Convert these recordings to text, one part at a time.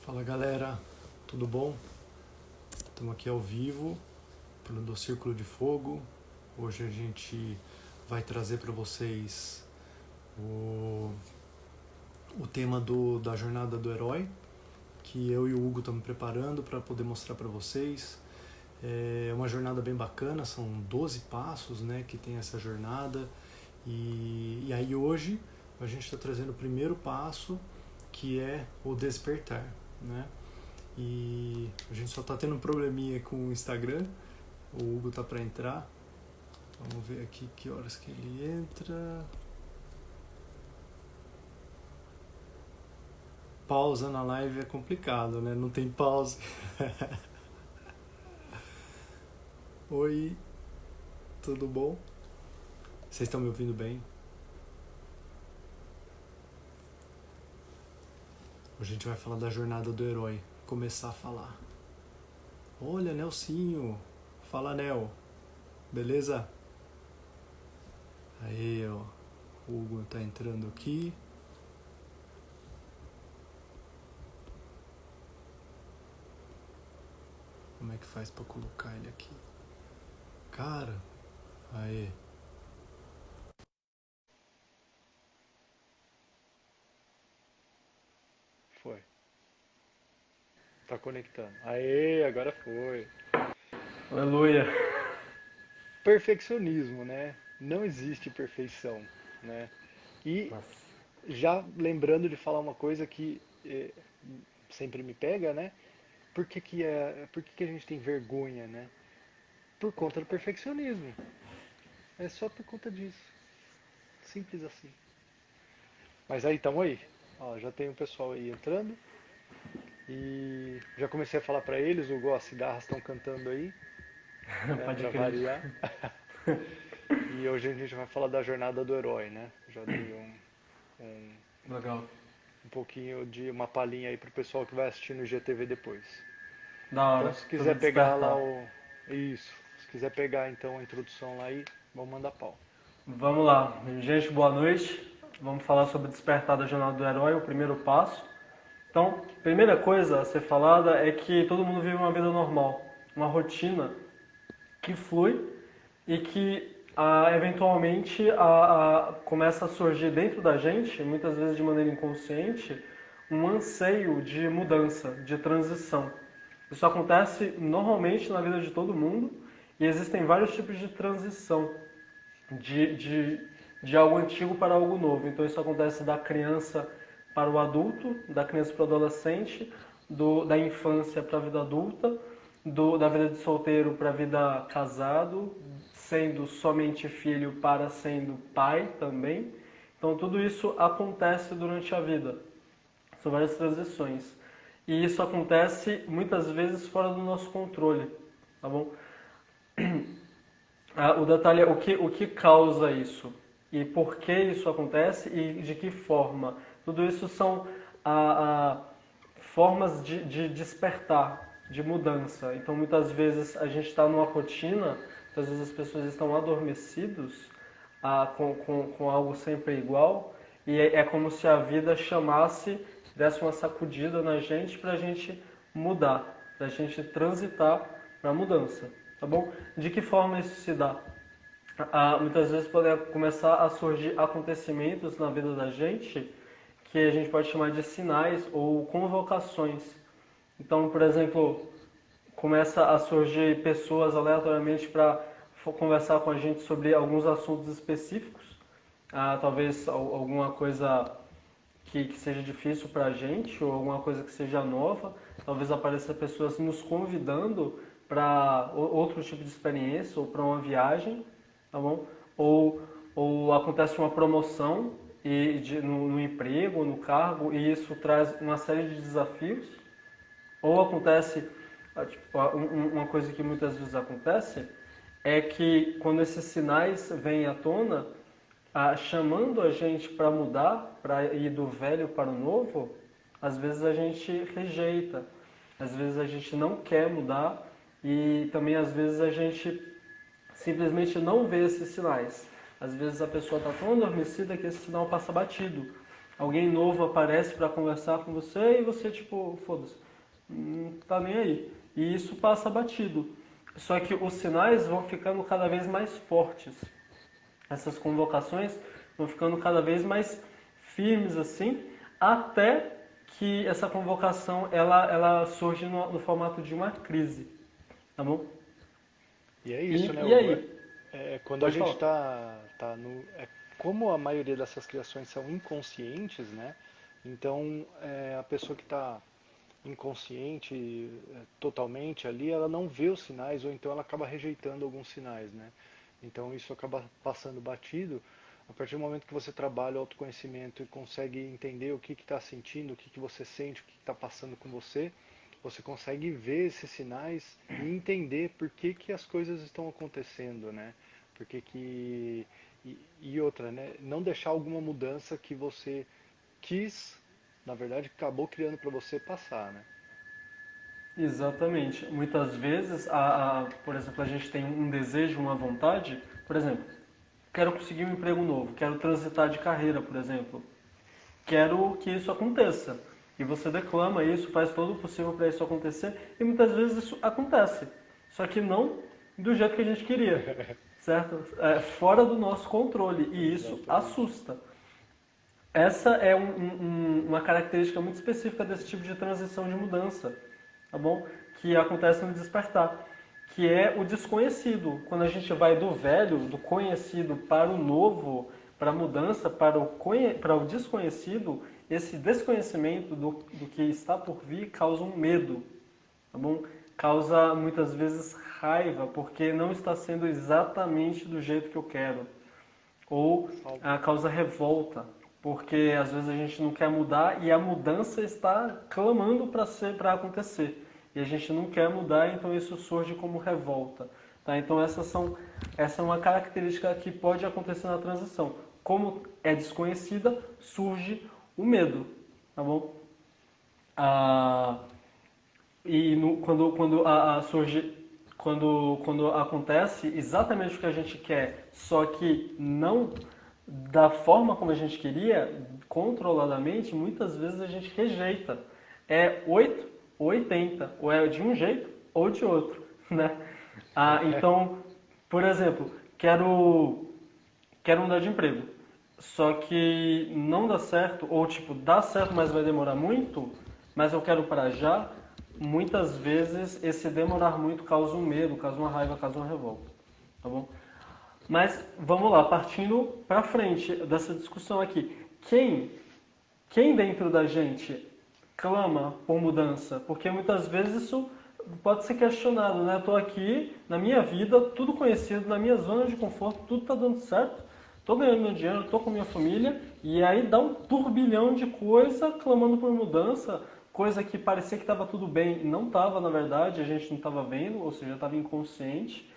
Fala galera, tudo bom? Estamos aqui ao vivo do Círculo de Fogo. Hoje a gente vai trazer para vocês o tema da jornada do herói, que eu e o Hugo estamos preparando para poder mostrar para vocês. É uma jornada bem bacana, são 12 passos, né, que tem essa jornada. E aí hoje a gente está trazendo o primeiro passo, que é o despertar, né? E a gente só tá tendo um probleminha com o Instagram. O Hugo tá para entrar. Vamos ver aqui que horas que ele entra. Pausa na live é complicado, né? Não tem pausa. Oi, tudo bom? Vocês estão me ouvindo bem? Hoje a gente vai falar da jornada do herói. Começar a falar. Olha, Nelsinho. Fala, Nel. Beleza? Aí, ó. O Hugo tá entrando aqui. Como é que faz pra colocar ele aqui? Cara, aí. Foi. Tá conectando. Aê, agora foi. Aleluia. Perfeccionismo, né? Não existe perfeição, né? E Nossa. já lembrando de falar uma coisa que sempre me pega, né? Por que a gente tem vergonha, né? Por conta do perfeccionismo. É só por conta disso. Simples assim. Mas aí, tamo aí. Ó, já tem o pessoal aí entrando. E já comecei a falar pra eles, as cigarras estão cantando aí, né? Pode Pra crer. variar. E hoje a gente vai falar da jornada do herói, né? Já dei Legal. um pouquinho de uma palhinha aí pro pessoal que vai assistir no IGTV depois. Da Então, hora. se Sobre quiser pegar lá despertar. Isso. Se quiser pegar então a introdução lá aí, vamos mandar pau. Vamos lá. Gente, boa noite. Vamos falar sobre despertar da jornada do herói, o primeiro passo. Então, primeira coisa a ser falada é que todo mundo vive uma vida normal, uma rotina que flui e que eventualmente começa a surgir dentro da gente, muitas vezes de maneira inconsciente, um anseio de mudança, de transição. Isso acontece normalmente na vida de todo mundo e existem vários tipos de transição de, de, de algo antigo para algo novo. Então isso acontece da criança para o adulto, da criança para o adolescente, da infância para a vida adulta, da vida de solteiro para a vida casado, sendo somente filho para sendo pai também. Então tudo isso acontece durante a vida. São várias transições. E isso acontece muitas vezes fora do nosso controle, tá bom? O detalhe é o que causa isso e por que isso acontece e de que forma. Tudo isso são formas de despertar, de mudança. Então, muitas vezes a gente está numa rotina, muitas vezes as pessoas estão adormecidos com algo sempre igual e é como se a vida chamasse, desse uma sacudida na gente para a gente mudar, para a gente transitar para a mudança. Tá bom? De que forma isso se dá? Muitas vezes podem começar a surgir acontecimentos na vida da gente que a gente pode chamar de sinais ou convocações. Então, por exemplo, começa a surgir pessoas aleatoriamente para conversar com a gente sobre alguns assuntos específicos, talvez alguma coisa que seja difícil para a gente ou alguma coisa que seja nova, talvez apareça pessoas nos convidando para outro tipo de experiência ou para uma viagem, tá bom? Ou acontece uma promoção no emprego, no cargo, e isso traz uma série de desafios. Ou acontece, tipo, uma coisa que muitas vezes acontece, é que quando esses sinais vêm à tona, chamando a gente para mudar, para ir do velho para o novo, às vezes a gente rejeita, às vezes a gente não quer mudar e também às vezes a gente simplesmente não vê esses sinais. Às vezes a pessoa está tão adormecida que esse sinal passa batido. Alguém novo aparece para conversar com você e você, tipo, foda-se, não tá nem aí. E isso passa batido. Só que os sinais vão ficando cada vez mais fortes. Essas convocações vão ficando cada vez mais firmes assim, até que essa convocação ela surge no formato de uma crise, tá bom? E é isso, né, E Hugo? aí? Quando a Pode gente falar. está no. Como a maioria dessas criações são inconscientes, né? Então, a pessoa que está inconsciente totalmente ali, ela não vê os sinais, ou então ela acaba rejeitando alguns sinais, né? Então, isso acaba passando batido. A partir do momento que você trabalha o autoconhecimento e consegue entender o que está sentindo, o que você sente, o que está passando com você, você consegue ver esses sinais e entender por que, que as coisas estão acontecendo, né? Por que que... E outra, né? Não deixar alguma mudança que você quis, na verdade, acabou criando para você passar, né? Exatamente. Muitas vezes, por exemplo, a gente tem um desejo, uma vontade, por exemplo, quero conseguir um emprego novo, quero transitar de carreira, por exemplo. Quero que isso aconteça. E você declama isso, faz todo o possível para isso acontecer, e muitas vezes isso acontece. Só que não do jeito que a gente queria, certo? É fora do nosso controle, e isso Exatamente. assusta. Essa é uma característica muito específica desse tipo de transição de mudança, tá bom? Que acontece no despertar, que é o desconhecido. Quando a gente vai do velho, do conhecido para o novo, para a mudança, para o desconhecido, esse desconhecimento do que está por vir causa um medo, tá bom? Causa muitas vezes raiva, porque não está sendo exatamente do jeito que eu quero. Ou Fal- causa revolta, porque às vezes a gente não quer mudar e a mudança está clamando para acontecer. E a gente não quer mudar, então isso surge como revolta. Tá? Então essa é uma característica que pode acontecer na transição. Como é desconhecida, surge o medo, tá bom? Ah, e quando acontece exatamente o que a gente quer, só que não da forma como a gente queria, controladamente, muitas vezes a gente rejeita. É 8 ou 80, ou é de um jeito ou de outro, né? Então, por exemplo, quero mudar de emprego. Só que não dá certo, ou tipo, dá certo, mas vai demorar muito, mas eu quero para já. Muitas vezes esse demorar muito causa um medo, causa uma raiva, causa uma revolta, tá bom? Mas vamos lá, partindo para frente dessa discussão aqui. Quem dentro da gente clama por mudança? Porque muitas vezes isso pode ser questionado, né? Estou aqui na minha vida, tudo conhecido, na minha zona de conforto, tudo está dando certo, estou ganhando meu dinheiro, estou com minha família, e aí dá um turbilhão de coisa clamando por mudança, coisa que parecia que estava tudo bem e não estava, na verdade, a gente não estava vendo, ou seja, estava inconsciente,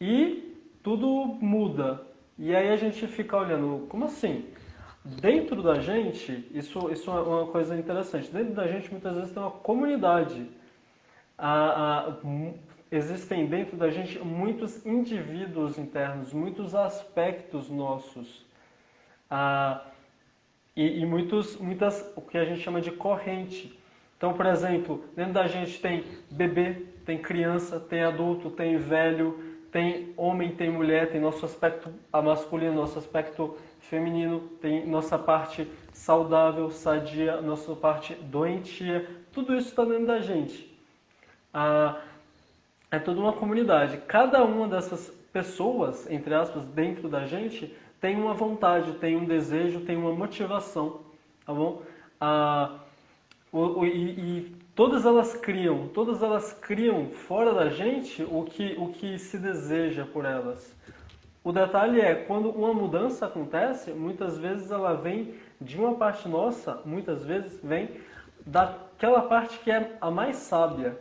e tudo muda. E aí a gente fica olhando, como assim? Dentro da gente, isso é uma coisa interessante. Dentro da gente, muitas vezes tem uma comunidade. Existem dentro da gente muitos indivíduos internos, muitos aspectos nossos. Ah, e muitas, o que a gente chama de corrente. Então, por exemplo, dentro da gente tem bebê, tem criança, tem adulto, tem velho, tem homem, tem mulher, tem nosso aspecto masculino, nosso aspecto feminino, tem nossa parte saudável, sadia, nossa parte doentia, tudo isso está dentro da gente. Ah, é toda uma comunidade. Cada uma dessas pessoas, entre aspas, dentro da gente, tem uma vontade, tem um desejo, tem uma motivação, tá bom? Ah, e todas elas criam fora da gente o que se deseja por elas. O detalhe é, quando uma mudança acontece, muitas vezes ela vem de uma parte nossa, muitas vezes vem daquela parte que é a mais sábia,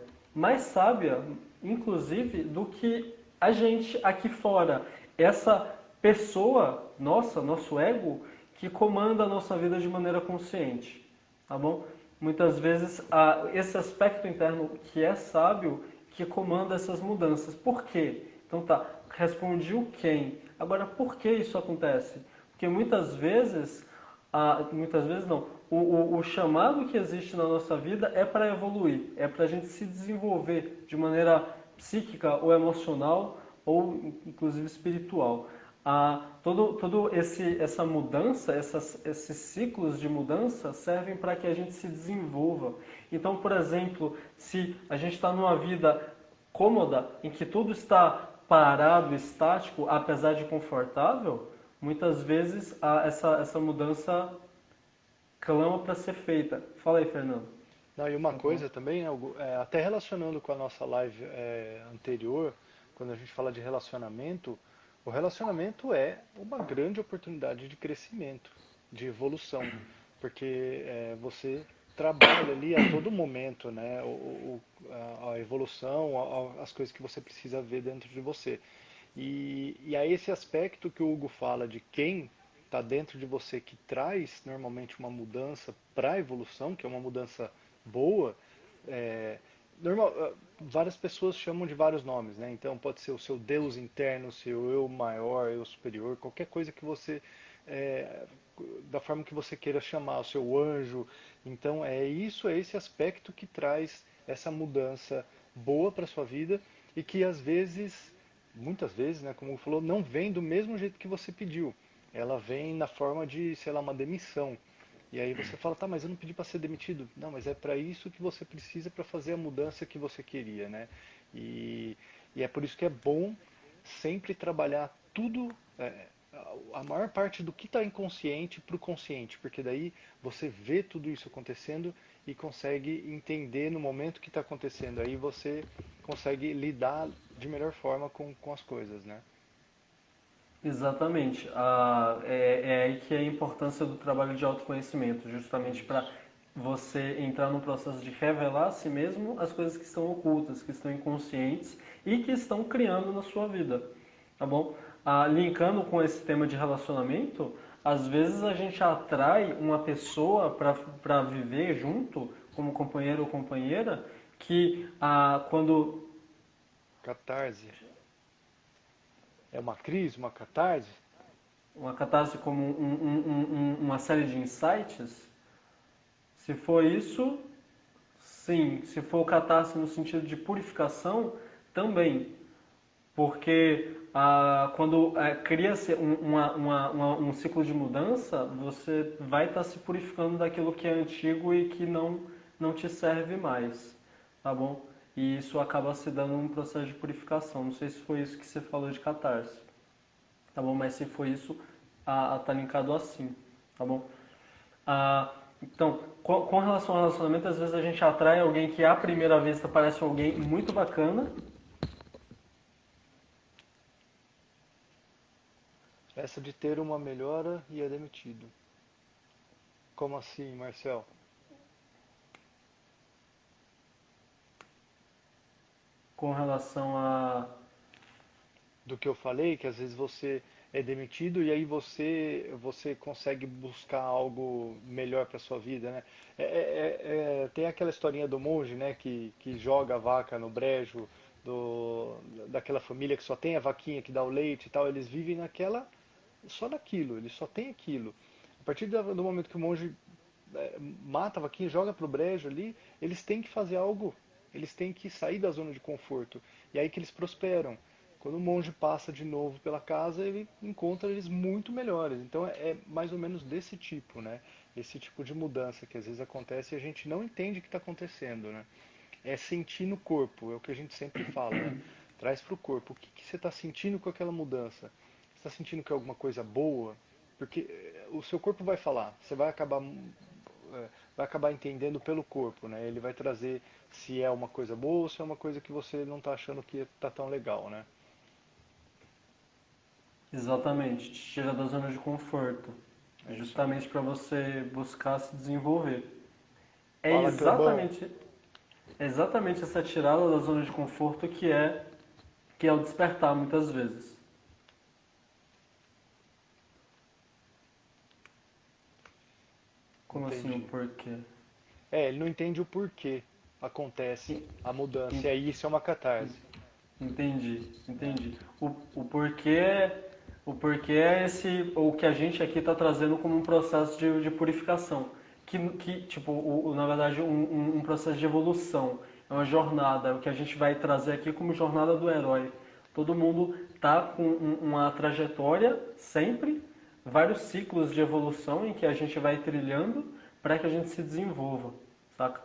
inclusive, do que a gente aqui fora. Essa pessoa nossa, nosso ego, que comanda a nossa vida de maneira consciente, tá bom? Muitas vezes esse aspecto interno que é sábio que comanda essas mudanças. Por quê? Então tá, respondi o quem. Agora, por que isso acontece? Porque muitas vezes muitas vezes não. O chamado que existe na nossa vida é para evoluir, é para a gente se desenvolver de maneira psíquica ou emocional ou inclusive espiritual. Todo essa mudança, esses ciclos de mudança servem para que a gente se desenvolva. Então, por exemplo, se a gente está numa vida cômoda, em que tudo está parado, estático, apesar de confortável, muitas vezes essa mudança clama para ser feita. Fala aí, Fernando. Não, e uma coisa também, né, Hugo, até relacionando com a nossa live anterior, quando a gente fala de relacionamento, o relacionamento é uma grande oportunidade de crescimento, de evolução, porque você trabalha ali a todo momento, né, a evolução, as coisas que você precisa ver dentro de você. E aí esse aspecto que o Hugo fala de quem está dentro de você que traz normalmente uma mudança para a evolução, que é uma mudança boa, é, várias pessoas chamam de vários nomes, né? Então pode ser o seu Deus interno, o seu eu maior, eu superior, qualquer coisa que você, é, da forma que você queira chamar, o seu anjo. Então é esse aspecto que traz essa mudança boa para sua vida e que às vezes, muitas vezes, né, como falou, não vem do mesmo jeito que você pediu. Ela vem na forma de, sei lá, uma demissão. E aí você fala, tá, mas eu não pedi para ser demitido. Não, mas é para isso que você precisa para fazer a mudança que você queria, né? E, e é por isso que é bom sempre trabalhar tudo, a maior parte do que está inconsciente para o consciente, porque daí você vê tudo isso acontecendo e consegue entender no momento que está acontecendo. Aí você consegue lidar de melhor forma com as coisas, né? Exatamente. É aí que é a importância do trabalho de autoconhecimento, justamente para Isso. você entrar no processo de revelar a si mesmo as coisas que estão ocultas, que estão inconscientes e que estão criando na sua vida, tá bom? Linkando com esse tema de relacionamento, às vezes a gente atrai uma pessoa para viver junto, como companheiro ou companheira, que quando Catarse. É uma crise, uma catarse? uma catarse como uma série de insights, se for isso, sim. Se for catarse no sentido de purificação, também. Porque quando cria-se um ciclo de mudança, você vai estar se purificando daquilo que é antigo e que não te serve mais, tá bom? E isso acaba se dando um processo de purificação. Não sei se foi isso que você falou de catarse, tá bom? Mas se foi isso, tá linkado assim, tá bom? Então, com relação ao relacionamento, às vezes a gente atrai alguém que à primeira vista parece alguém muito bacana. Essa de ter uma melhora e é demitido. Como assim, Marcel? Com relação a. Do que eu falei, que às vezes você é demitido e aí você consegue buscar algo melhor para sua vida, né? Tem aquela historinha do monge, né, que joga a vaca no brejo daquela família que só tem a vaquinha que dá o leite e tal. Eles vivem só naquilo, eles só têm aquilo. A partir do momento que o monge mata a vaquinha, joga pro brejo ali, eles têm que fazer algo, eles têm que sair da zona de conforto. E é aí que eles prosperam. Quando o monge passa de novo pela casa, ele encontra eles muito melhores. Então é mais ou menos desse tipo, né? Esse tipo de mudança que às vezes acontece e a gente não entende o que está acontecendo, né? É sentir no corpo, é o que a gente sempre fala, né? Traz para o corpo. O que você está sentindo com aquela mudança? Você está sentindo que é alguma coisa boa? Porque o seu corpo vai falar. Você vai acabar entendendo pelo corpo, né? Ele vai trazer se é uma coisa boa ou se é uma coisa que você não está achando que está tão legal, né? Exatamente, te tira da zona de conforto. É isso aí. Justamente para você buscar se desenvolver. É Fala, Clebão. exatamente essa tirada da zona de conforto que é o despertar muitas vezes. Como assim o Entendi. porquê? Ele não entende o porquê acontece En- a mudança. E en- aí isso é uma catarse. Entendi. O porquê O porquê é o que a gente aqui está trazendo como um processo de purificação. Tipo, na verdade, um processo de evolução. É uma jornada, é o que a gente vai trazer aqui como jornada do herói. Todo mundo está com uma trajetória sempre, vários ciclos de evolução em que a gente vai trilhando para que a gente se desenvolva, saca?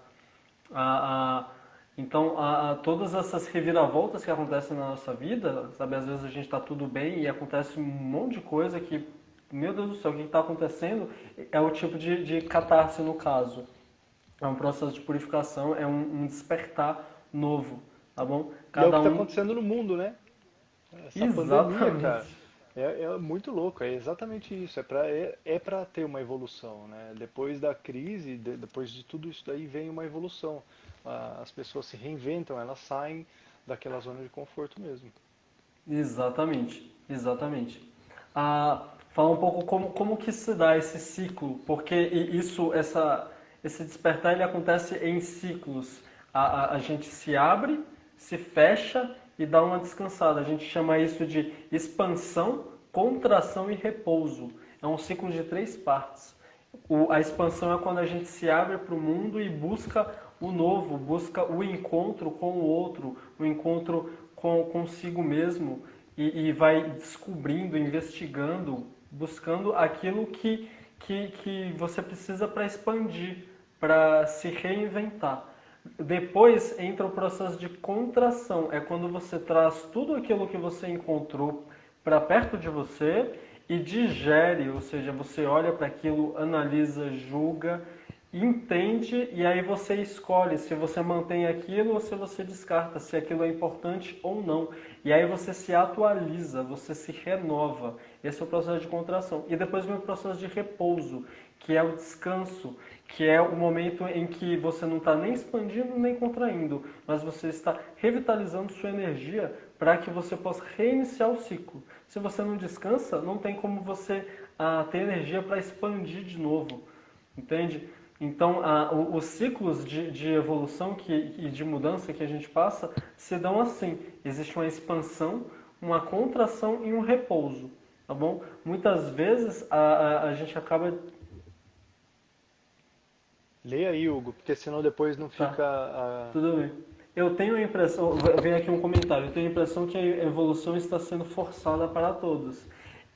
Então, todas essas reviravoltas que acontecem na nossa vida, sabe, às vezes a gente está tudo bem e acontece um monte de coisa que, meu Deus do céu, o que está acontecendo? É o tipo de catarse no caso. É um processo de purificação, é um despertar novo, tá bom? E é o que está acontecendo no mundo, né? Essa pandemia, cara, Exatamente. é muito louco, é exatamente isso, é para ter uma evolução, né? Depois da crise, depois de tudo isso daí vem uma evolução. As pessoas se reinventam, elas saem daquela zona de conforto mesmo. Exatamente, exatamente. Falar um pouco como que se dá esse ciclo, porque esse despertar ele acontece em ciclos. A gente se abre, se fecha e dá uma descansada. A gente chama isso de expansão, contração e repouso. É um ciclo de 3 partes. A expansão é quando a gente se abre para o mundo e busca o novo, busca o encontro com o outro, o encontro consigo mesmo e vai descobrindo, investigando, buscando aquilo que você precisa para expandir, para se reinventar. Depois entra o processo de contração, é quando você traz tudo aquilo que você encontrou para perto de você e digere, ou seja, você olha para aquilo, analisa, julga, entende e aí você escolhe se você mantém aquilo ou se você descarta, se aquilo é importante ou não. E aí você se atualiza, você se renova. Esse é o processo de contração. E depois vem o processo de repouso, que é o descanso, que é o momento em que você não está nem expandindo nem contraindo, mas você está revitalizando sua energia para que você possa reiniciar o ciclo. Se você não descansa, não tem como você ter energia para expandir de novo, entende? Então, os ciclos de evolução e de mudança que a gente passa se dão assim. Existe uma expansão, uma contração e um repouso, tá bom? Muitas vezes a gente acaba... Leia aí, Hugo, porque senão depois não Tá, fica. tudo bem. Eu tenho a impressão, vem aqui um comentário, eu tenho a impressão que a evolução está sendo forçada para todos.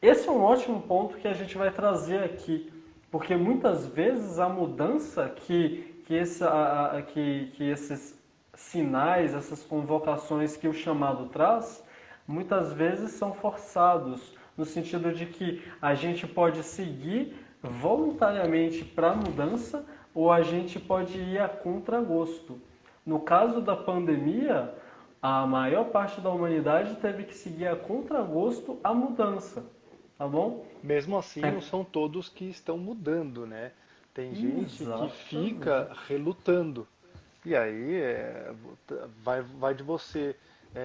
Esse é um ótimo ponto que a gente vai trazer aqui, porque muitas vezes a mudança que esses sinais, essas convocações que o chamado traz, muitas vezes são forçados, no sentido de que a gente pode seguir voluntariamente para a mudança ou a gente pode ir a contragosto. No caso da pandemia, a maior parte da humanidade teve que seguir a contragosto a mudança, tá bom? Mesmo assim, não são todos que estão mudando, né? Tem gente que fica relutando. E aí vai de você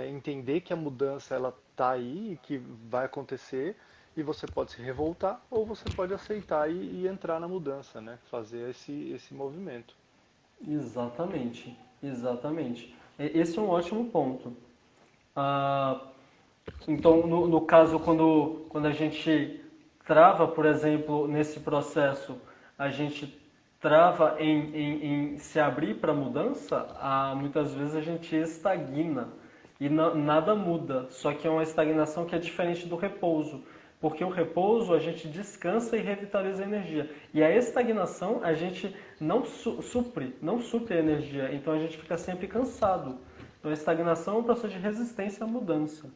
entender que a mudança ela tá aí, que vai acontecer, e você pode se revoltar ou você pode aceitar e entrar na mudança, né? Fazer esse movimento. Exatamente, exatamente. Esse é um ótimo ponto. Então, no caso, quando a gente trava, por exemplo, nesse processo, a gente trava em se abrir para a mudança, muitas vezes a gente estagna e nada muda. Só que é uma estagnação que é diferente do repouso. Porque o repouso a gente descansa e revitaliza a energia. E a estagnação a gente não supre a energia. Então a gente fica sempre cansado. Então a estagnação é um processo de resistência à mudança.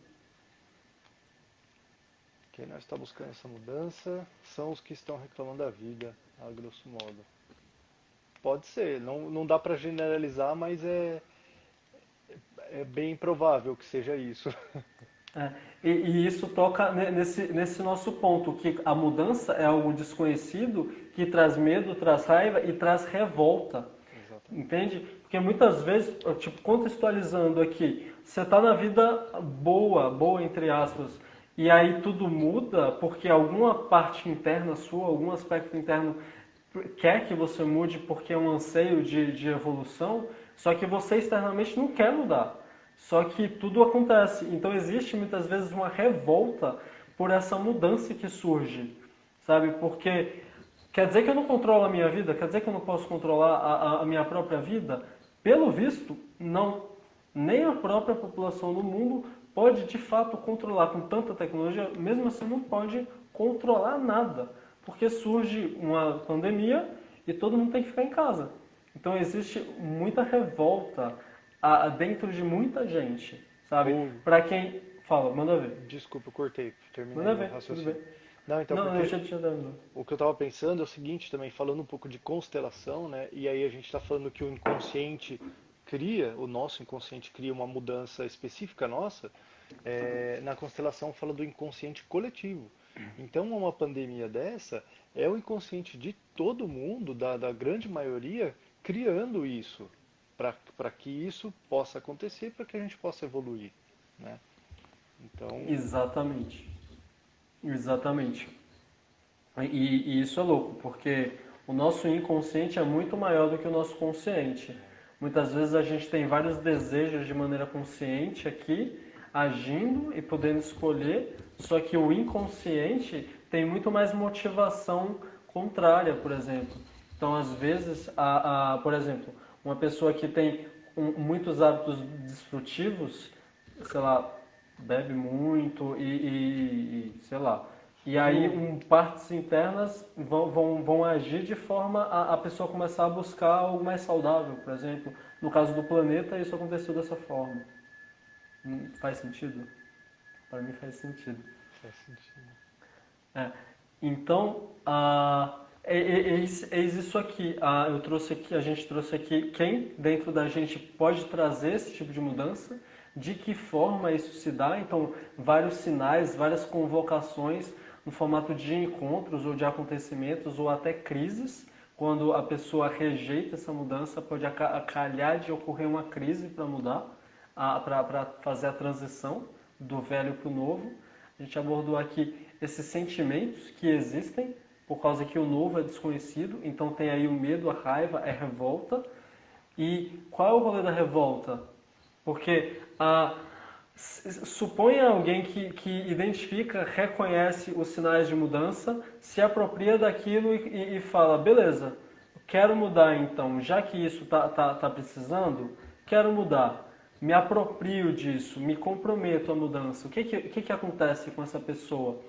Quem não está buscando essa mudança são os que estão reclamando da vida, a grosso modo. Pode ser, não dá para generalizar, mas é bem provável que seja isso. E isso toca nesse nosso ponto, que a mudança é algo desconhecido, que traz medo, traz raiva e traz revolta. Exatamente. Entende? Porque muitas vezes, tipo, contextualizando aqui, você está na vida boa entre aspas, e aí tudo muda porque alguma parte interna sua, algum aspecto interno quer que você mude porque é um anseio de evolução, só que você externamente não quer mudar. Só que tudo acontece. Então existe muitas vezes uma revolta por essa mudança que surge, sabe? Porque quer dizer que eu não controlo a minha vida? Quer dizer que eu não posso controlar a minha própria vida? Pelo visto, não. Nem a própria população do mundo pode de fato controlar com tanta tecnologia, mesmo assim não pode controlar nada, porque surge uma pandemia e todo mundo tem que ficar em casa. Então existe muita revolta dentro de muita gente, sabe? Para quem fala, manda ver. Desculpa, eu cortei, terminei Manda o ver, tudo raciocínio. bem. Não, então, Não, porque deixa eu te dar. o que eu estava pensando é o seguinte também, falando um pouco de constelação, né? E aí a gente está falando que o inconsciente cria, o nosso inconsciente cria uma mudança específica nossa. Na constelação fala do inconsciente coletivo. Então, uma pandemia dessa é o inconsciente de todo mundo, da grande maioria, criando isso, para que isso possa acontecer, para que a gente possa evoluir, né? Então, Exatamente. Exatamente. E isso é louco, porque o nosso inconsciente é muito maior do que o nosso consciente. Muitas vezes a gente tem vários desejos de maneira consciente aqui, agindo e podendo escolher, só que o inconsciente tem muito mais motivação contrária, por exemplo. Então, às vezes, por exemplo, uma pessoa que tem muitos hábitos destrutivos, sei lá, bebe muito sei lá. E aí partes internas vão agir de forma a pessoa começar a buscar algo mais saudável, por exemplo. No caso do planeta, isso aconteceu dessa forma. Faz sentido? Para mim faz sentido. faz sentido. Então, eis isso aqui. A gente trouxe aqui quem dentro da gente pode trazer esse tipo de mudança, de que forma isso se dá. Então, vários sinais, várias convocações no formato de encontros ou de acontecimentos ou até crises. Quando a pessoa rejeita essa mudança, pode calhar de ocorrer uma crise para mudar, para fazer a transição do velho para o novo. A gente abordou aqui esses sentimentos que existem, por causa que o novo é desconhecido, então tem aí o medo, a raiva, a revolta. E qual é o rolê da revolta? Porque suponha alguém que identifica, reconhece os sinais de mudança, se apropria daquilo e fala, beleza, quero mudar então, já que isso tá precisando, quero mudar. Me aproprio disso, me comprometo à mudança. O que acontece com essa pessoa?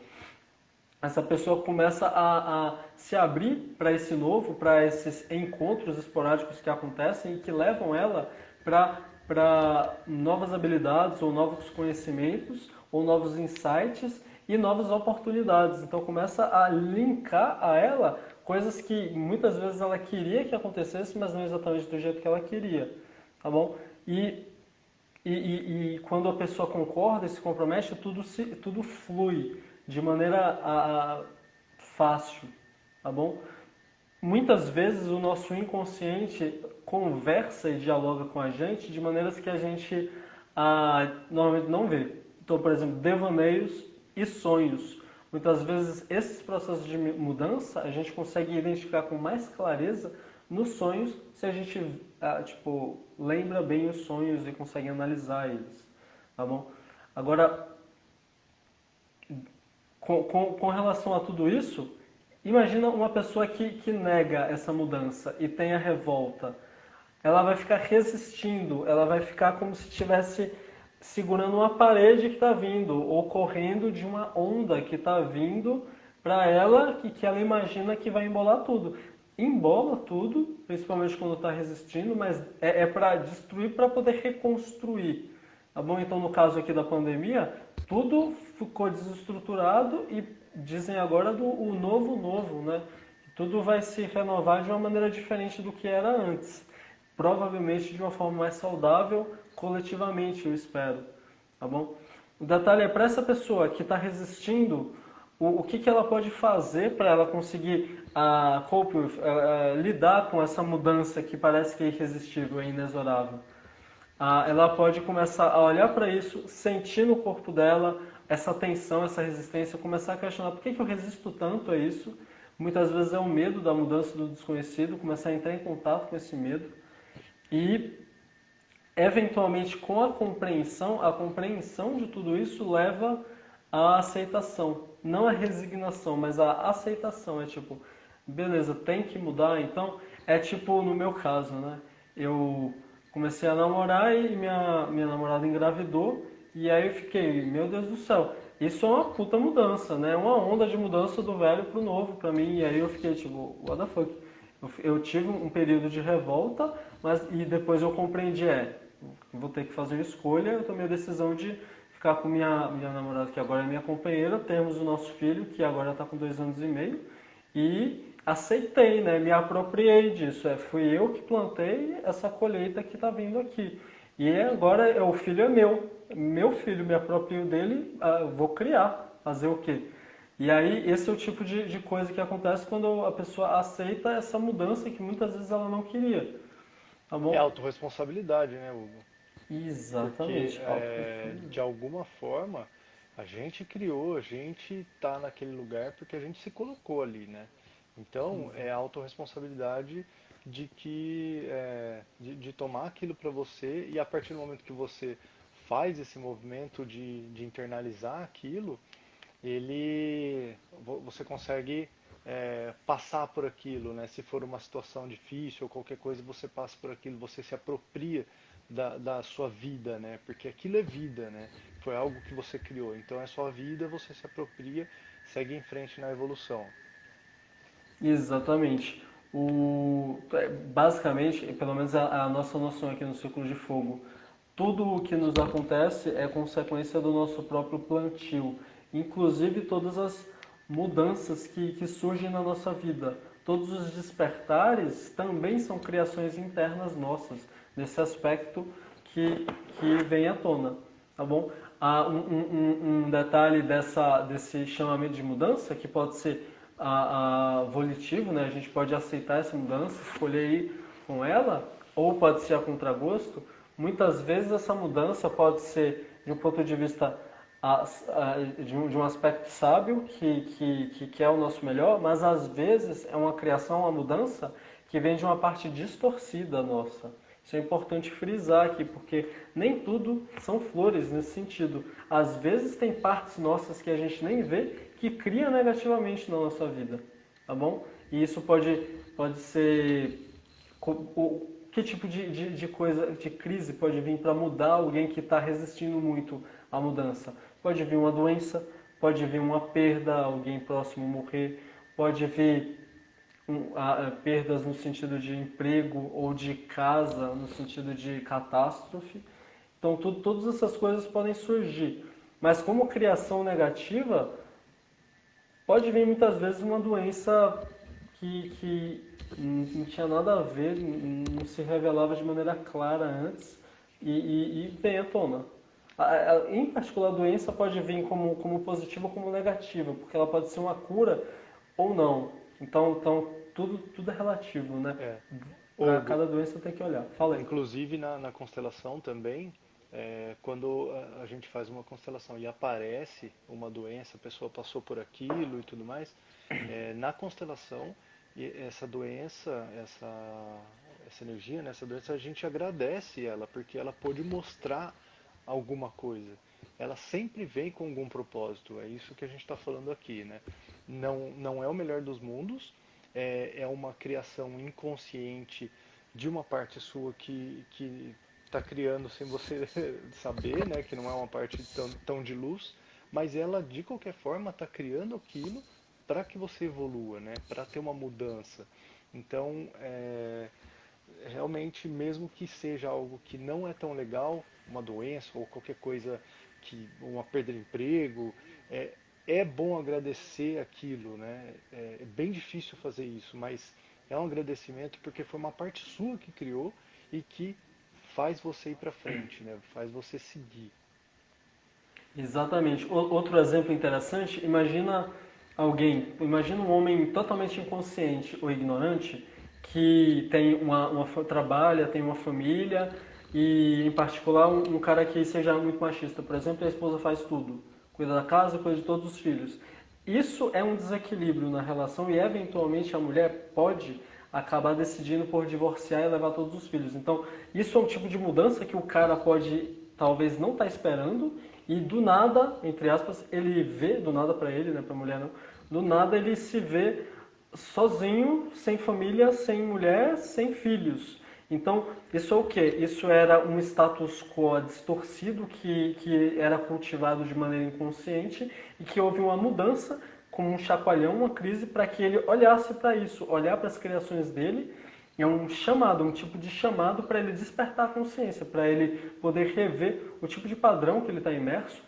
Essa pessoa começa a se abrir para esse novo, para esses encontros esporádicos que acontecem e que levam ela para novas habilidades ou novos conhecimentos ou novos insights e novas oportunidades. Então começa a linkar a ela coisas que muitas vezes ela queria que acontecesse, mas não exatamente do jeito que ela queria, tá bom? E quando a pessoa concorda e se compromete, tudo flui de maneira fácil, tá bom? Muitas vezes o nosso inconsciente conversa e dialoga com a gente de maneiras que a gente normalmente não vê. Então, por exemplo, devaneios e sonhos. Muitas vezes esses processos de mudança a gente consegue identificar com mais clareza nos sonhos se a gente lembra bem os sonhos e consegue analisar eles, tá bom? Agora, com relação a tudo isso, imagina uma pessoa que nega essa mudança e tem a revolta. Ela vai ficar resistindo, ela vai ficar como se estivesse segurando uma parede que está vindo, ou correndo de uma onda que está vindo para ela, que ela imagina que vai embolar tudo. Embola tudo, principalmente quando está resistindo, mas é para destruir, para poder reconstruir. Tá bom? Então, no caso aqui da pandemia, tudo ficou desestruturado e dizem agora o novo, né? Tudo vai se renovar de uma maneira diferente do que era antes. Provavelmente de uma forma mais saudável, coletivamente, eu espero. Tá bom? O detalhe é para essa pessoa que está resistindo, o que ela pode fazer para ela conseguir lidar com essa mudança que parece que é irresistível, é inexorável. Ela pode começar a olhar para isso, sentir no corpo dela essa tensão, essa resistência, começar a questionar por que eu resisto tanto a isso. Muitas vezes é o medo da mudança, do desconhecido, começar a entrar em contato com esse medo. E, eventualmente, com a compreensão de tudo isso leva a aceitação. Não a resignação, mas a aceitação. É tipo, beleza, tem que mudar. Então, é tipo no meu caso, né? Eu comecei a namorar e minha namorada engravidou. E aí eu fiquei, meu Deus do céu, isso é uma puta mudança, né? Uma onda de mudança do velho pro novo pra mim. E aí eu fiquei tipo, what the fuck? Eu tive um período de revolta, mas e depois eu compreendi, vou ter que fazer uma escolha, eu tomei a decisão de ficar com minha namorada, que agora é minha companheira, temos o nosso filho, que agora está com 2 anos e meio, e aceitei, né? Me apropriei disso. Fui eu que plantei essa colheita que está vindo aqui. E agora o filho é meu filho, me aproprio dele, vou criar, fazer o quê? E aí esse é o tipo de coisa que acontece quando a pessoa aceita essa mudança que muitas vezes ela não queria, tá É bom? autorresponsabilidade, né, Hugo? Porque, Exatamente, de alguma forma, a gente criou, a gente está naquele lugar porque a gente se colocou ali, né? Então, é a autorresponsabilidade de tomar aquilo para você, e a partir do momento que você faz esse movimento de internalizar aquilo, você consegue passar por aquilo, né? Se for uma situação difícil ou qualquer coisa, você passa por aquilo, você se apropria da sua vida, né? Porque aquilo é vida, né? Foi algo que você criou, então é sua vida, você se apropria, segue em frente na evolução. exatamente. Basicamente, pelo menos a nossa noção aqui no Círculo de Fogo, tudo o que nos acontece é consequência do nosso próprio plantio, inclusive todas as mudanças que surgem na nossa vida. Todos os despertares também são criações internas nossas, nesse aspecto que vem à tona, tá bom? Há um detalhe desse chamamento de mudança, que pode ser volitivo, né? A gente pode aceitar essa mudança, escolher ir com ela, ou pode ser a contragosto. Muitas vezes essa mudança pode ser de um ponto de vista de um aspecto sábio, que é o nosso melhor, mas às vezes é uma criação, uma mudança que vem de uma parte distorcida nossa. Isso é importante frisar aqui, porque nem tudo são flores nesse sentido. Às vezes tem partes nossas que a gente nem vê que cria negativamente na nossa vida, tá bom? E isso pode ser... Que tipo de coisa, de crise pode vir para mudar alguém que está resistindo muito à mudança? Pode vir uma doença, pode vir uma perda, alguém próximo morrer, pode vir perdas no sentido de emprego ou de casa, no sentido de catástrofe. Então, todas essas coisas podem surgir. Mas como criação negativa, pode vir muitas vezes uma doença que não tinha nada a ver, não se revelava de maneira clara antes e vem à tona. Em particular, a doença pode vir como positiva ou como negativa, porque ela pode ser uma cura ou não. Então tudo é relativo, né? Para Hugo, cada doença tem que olhar. Fala aí. inclusive na constelação também, quando a gente faz uma constelação e aparece uma doença, a pessoa passou por aquilo e tudo mais, na constelação, essa doença, essa energia, né, essa doença, a gente agradece ela, porque ela pôde mostrar alguma coisa. Ela sempre vem com algum propósito, é isso que a gente está falando aqui, né? Não é o melhor dos mundos, é uma criação inconsciente de uma parte sua que está criando sem você saber, né, que não é uma parte tão de luz, mas ela de qualquer forma está criando aquilo para que você evolua, né, para ter uma mudança. Então, realmente, mesmo que seja algo que não é tão legal, uma doença ou qualquer coisa, uma perda de emprego, é bom agradecer aquilo, né? É bem difícil fazer isso, mas é um agradecimento porque foi uma parte sua que criou e que faz você ir para frente, né? Faz você seguir. Exatamente. Outro exemplo interessante, imagina um homem totalmente inconsciente ou ignorante que tem trabalha, tem uma família e, em particular, um cara que seja muito machista. Por exemplo, a esposa faz tudo, cuida da casa, cuida de todos os filhos. Isso é um desequilíbrio na relação e, eventualmente, a mulher pode acabar decidindo por divorciar e levar todos os filhos. Então, isso é um tipo de mudança que o cara pode, talvez, não estar esperando E do nada, entre aspas, ele vê, do nada para ele, né, para a mulher não, do nada ele se vê sozinho, sem família, sem mulher, sem filhos. Então, isso é o quê? Isso era um status quo distorcido que era cultivado de maneira inconsciente e que houve uma mudança, como um chacoalhão, uma crise, para que ele olhasse para isso, olhar para as criações dele. É um chamado, um tipo de chamado para ele despertar a consciência, para ele poder rever o tipo de padrão que ele está imerso,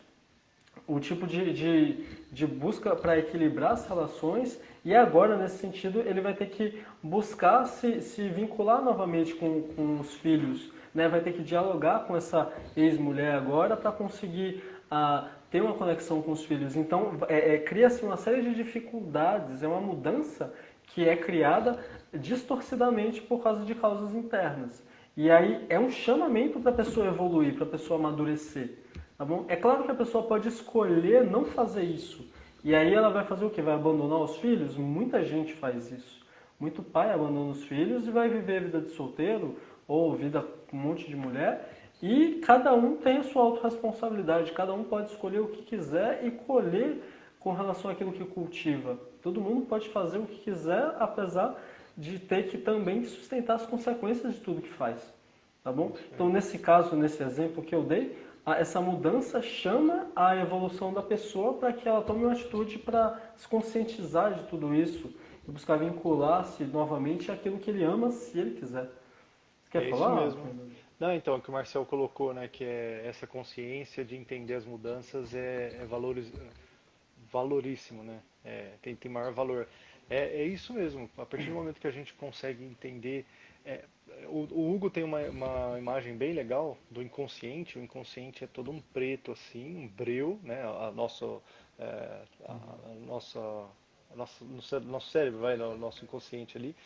o tipo de busca para equilibrar as relações, e agora, nesse sentido, ele vai ter que buscar se vincular novamente com os filhos, né? Vai ter que dialogar com essa ex-mulher agora para conseguir ter uma conexão com os filhos. Então, cria-se uma série de dificuldades, é uma mudança que é criada distorcidamente por causa de causas internas. E aí é um chamamento para a pessoa evoluir, para a pessoa amadurecer. Tá bom? É claro que a pessoa pode escolher não fazer isso. E aí ela vai fazer o quê? Vai abandonar os filhos? Muita gente faz isso. Muito pai abandona os filhos e vai viver a vida de solteiro ou vida com um monte de mulher. E cada um tem a sua autorresponsabilidade. Cada um pode escolher o que quiser e colher com relação àquilo que cultiva. Todo mundo pode fazer o que quiser, apesar de ter que também sustentar as consequências de tudo que faz. Tá bom? Então, nesse caso, nesse exemplo que eu dei, essa mudança chama a evolução da pessoa para que ela tome uma atitude para se conscientizar de tudo isso e buscar vincular-se novamente àquilo que ele ama, se ele quiser. Quer É isso falar? mesmo. Não, então, o que o Marcel colocou, né, que é essa consciência de entender as mudanças valoríssimo, né? Tem maior valor. É isso mesmo. A partir do momento que a gente consegue entender, é, o Hugo tem uma imagem bem legal do inconsciente. O inconsciente é todo um preto assim, um breu, né? Nosso cérebro, vai, o nosso inconsciente ali.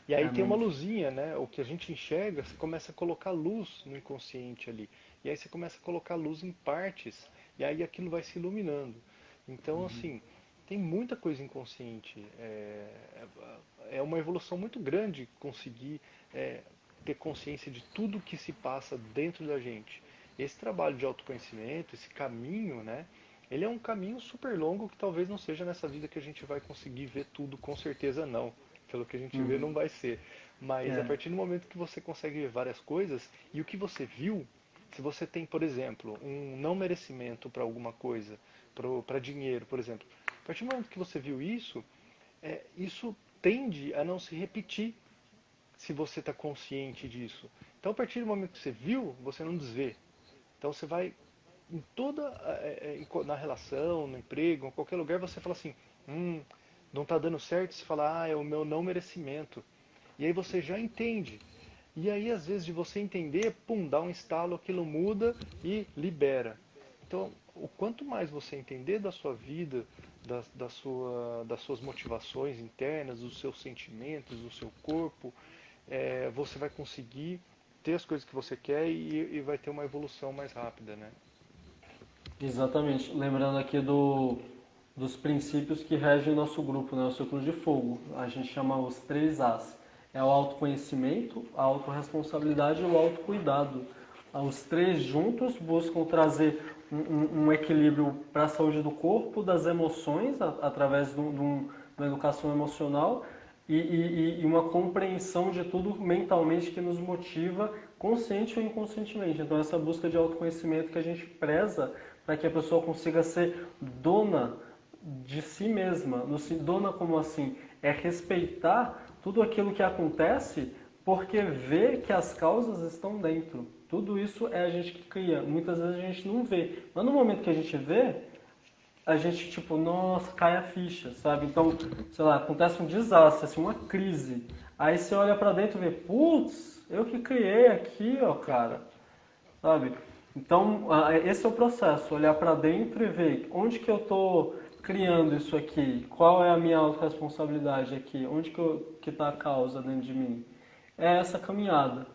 E É aí a tem uma mente. luzinha, né? O que a gente enxerga, você começa a colocar luz no inconsciente ali. E aí você começa a colocar luz em partes, e aí aquilo vai se iluminando. Então, assim, tem muita coisa inconsciente. É uma evolução muito grande conseguir ter consciência de tudo que se passa dentro da gente. Esse trabalho de autoconhecimento, esse caminho, né? Ele é um caminho super longo que talvez não seja nessa vida que a gente vai conseguir ver tudo, com certeza não. Pelo que a gente vê, não vai ser. Mas a É. partir do momento que você consegue ver várias coisas, e o que você viu, se você tem, por exemplo, um não merecimento para alguma coisa, para dinheiro, por exemplo, a partir do momento que você viu isso, isso tende a não se repetir se você está consciente disso. Então, a partir do momento que você viu, você não desvê. Então, você vai em toda na relação, no emprego, em qualquer lugar, você fala assim, não está dando certo, você fala, é o meu não merecimento. E aí você já entende. E aí, às vezes, de você entender, pum, dá um estalo, aquilo muda e libera. Então, o quanto mais você entender da sua vida, das suas motivações internas, dos seus sentimentos, do seu corpo, você vai conseguir ter as coisas que você quer e vai ter uma evolução mais rápida, né? Exatamente. Lembrando aqui dos princípios que regem o nosso grupo, né? O Círculo de Fogo. A gente chama os 3 As. É o autoconhecimento, a autorresponsabilidade e o autocuidado. Os três juntos buscam trazer um equilíbrio para a saúde do corpo, das emoções, através de uma educação emocional e uma compreensão de tudo mentalmente que nos motiva, consciente ou inconscientemente. Então, essa busca de autoconhecimento que a gente preza para que a pessoa consiga ser dona de si mesma. Dona como assim? É respeitar tudo aquilo que acontece porque vê que as causas estão dentro. Tudo isso é a gente que cria. Muitas vezes a gente não vê. Mas no momento que a gente vê, a gente, tipo, nossa, cai a ficha, sabe? Então, sei lá, acontece um desastre, assim, uma crise. Aí você olha pra dentro e vê, putz, eu que criei aqui, ó, cara, sabe? Então, esse é o processo, olhar pra dentro e ver onde que eu tô criando isso aqui, qual é a minha autorresponsabilidade aqui, onde que tá a causa dentro de mim. É essa caminhada,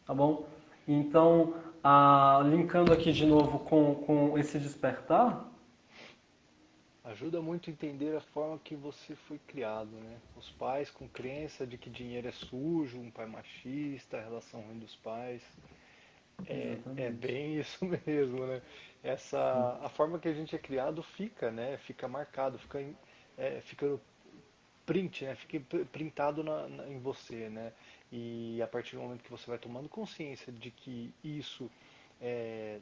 tá bom? Então, linkando aqui de novo com esse despertar. Ajuda muito a entender a forma que você foi criado, né? Os pais com crença de que dinheiro é sujo, um pai machista, a relação ruim dos pais. É Exatamente. bem isso mesmo, né? Sim. A forma que a gente é criado fica, né? Fica marcado, fica no print, né? Fica printado em você, né? E a partir do momento que você vai tomando consciência de que isso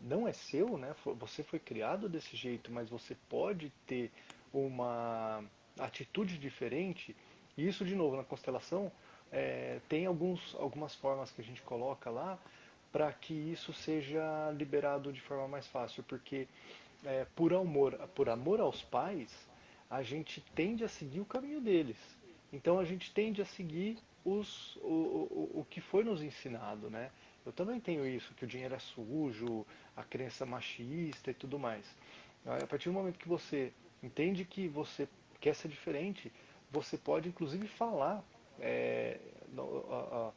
não é seu, né? Você foi criado desse jeito, mas você pode ter uma atitude diferente. E isso, de novo, na constelação, tem algumas formas que a gente coloca lá para que isso seja liberado de forma mais fácil, porque por amor aos pais, a gente tende a seguir o caminho deles. Então a gente tende a seguir o que foi nos ensinado, né? Eu também tenho isso, que o dinheiro é sujo, a crença machista e tudo mais. A partir do momento que você entende que você quer ser diferente, você pode inclusive falar é, no-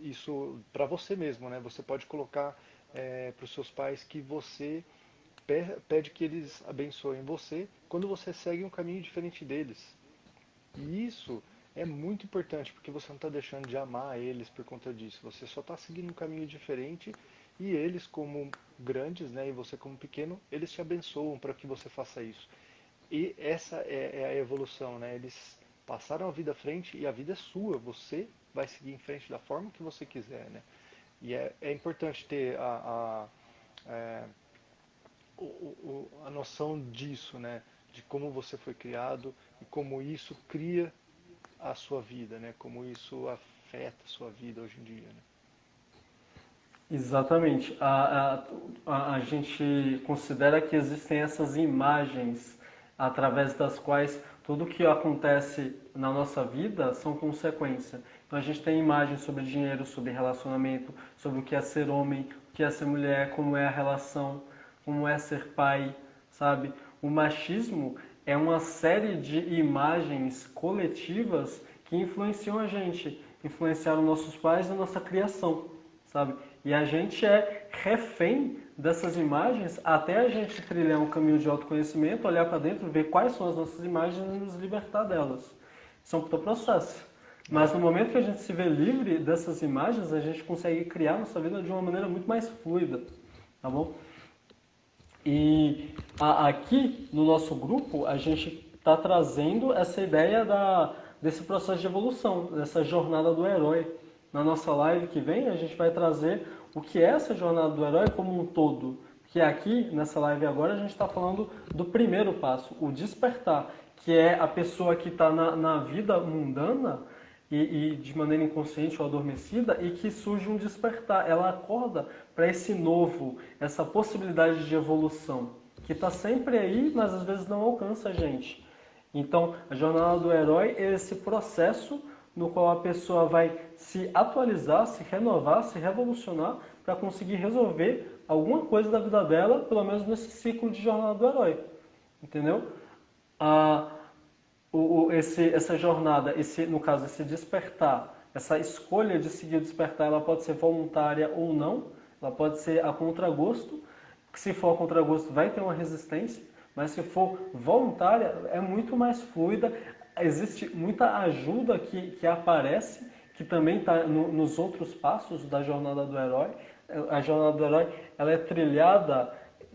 isso para você mesmo, né? Você pode colocar para os seus pais que você pede que eles abençoem você quando você segue um caminho diferente deles. E isso é muito importante, porque você não está deixando de amar eles por conta disso. Você só está seguindo um caminho diferente e eles, como grandes, né, e você como pequeno, eles te abençoam para que você faça isso. E essa é a evolução, né? Eles passaram a vida à frente e a vida é sua. Você vai seguir em frente da forma que você quiser, né? E é importante ter é, a noção disso, né? De como você foi criado e como isso cria a sua vida, né? Como isso afeta a sua vida hoje em dia, né? Exatamente. A gente considera que existem essas imagens através das quais tudo que acontece na nossa vida são consequência. Então a gente tem imagens sobre dinheiro, sobre relacionamento, sobre o que é ser homem, o que é ser mulher, como é a relação, como é ser pai, sabe? O machismo é uma série de imagens coletivas que influenciam a gente, influenciaram nossos pais na nossa criação, sabe? E a gente é refém dessas imagens até a gente trilhar um caminho de autoconhecimento, olhar para dentro, ver quais são as nossas imagens e nos libertar delas. Isso é um puta processo. Mas no É, momento que a gente se vê livre dessas imagens, a gente consegue criar nossa vida de uma maneira muito mais fluida, tá bom? E aqui no nosso grupo a gente está trazendo essa ideia desse processo de evolução, dessa jornada do herói. Na nossa live que vem a gente vai trazer o que é essa jornada do herói como um todo. Porque aqui nessa live agora a gente está falando do primeiro passo, o despertar, que é a pessoa que está na vida mundana e de maneira inconsciente ou adormecida e que surge um despertar. Ela acorda para esse novo, essa possibilidade de evolução que está sempre aí, mas às vezes não alcança a gente. Então, a jornada do herói é esse processo no qual a pessoa vai se atualizar, se renovar, se revolucionar para conseguir resolver alguma coisa da vida dela, pelo menos nesse ciclo de jornada do herói. Entendeu? A, essa jornada, no caso, esse despertar, essa escolha de seguir o despertar, ela pode ser voluntária ou não, ela pode ser a contragosto, que se for a contragosto vai ter uma resistência, mas se for voluntária é muito mais fluida, existe muita ajuda que aparece, que também está nos outros passos da jornada do herói. A jornada do herói ela é trilhada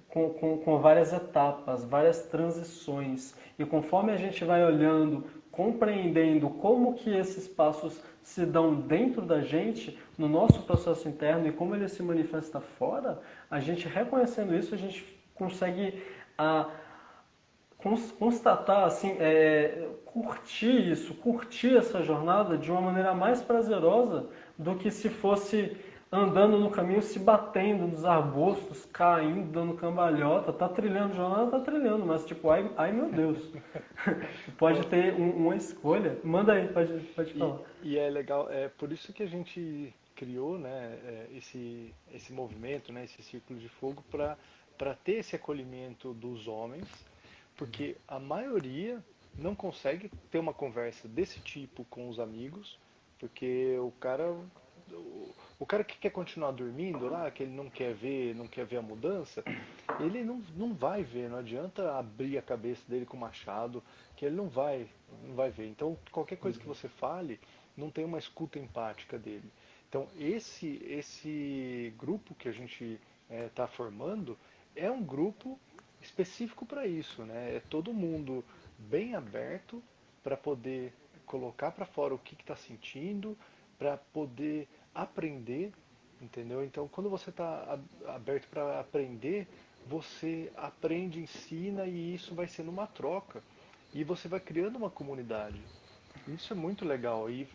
com várias etapas, várias transições. E conforme a gente vai olhando, compreendendo como que esses passos se dão dentro da gente, no nosso processo interno e como ele se manifesta fora, a gente reconhecendo isso, a gente consegue a, constatar, assim, curtir isso, curtir essa jornada de uma maneira mais prazerosa do que se fosse andando no caminho, se batendo nos arbustos, caindo, dando cambalhota, tá trilhando jornada, tá trilhando, mas tipo, ai meu Deus, pode Pô, ter uma escolha. Manda aí, pode falar. e é legal, é por isso que a gente criou, né, esse movimento, né, esse círculo de fogo para ter esse acolhimento dos homens, porque a maioria não consegue ter uma conversa desse tipo com os amigos, porque o cara que quer continuar dormindo lá, que ele não quer ver a mudança, ele não vai ver, não adianta abrir a cabeça dele com o machado, que ele não vai ver. Então, qualquer coisa que você fale, não tem uma escuta empática dele. Então, esse grupo que a gente está formando é um grupo específico para isso, né? É todo mundo bem aberto para poder colocar para fora o que está sentindo, para poder aprender, entendeu? Então, quando você está aberto para aprender, você aprende, ensina e isso vai sendo uma troca. E você vai criando uma comunidade. Isso é muito legal. E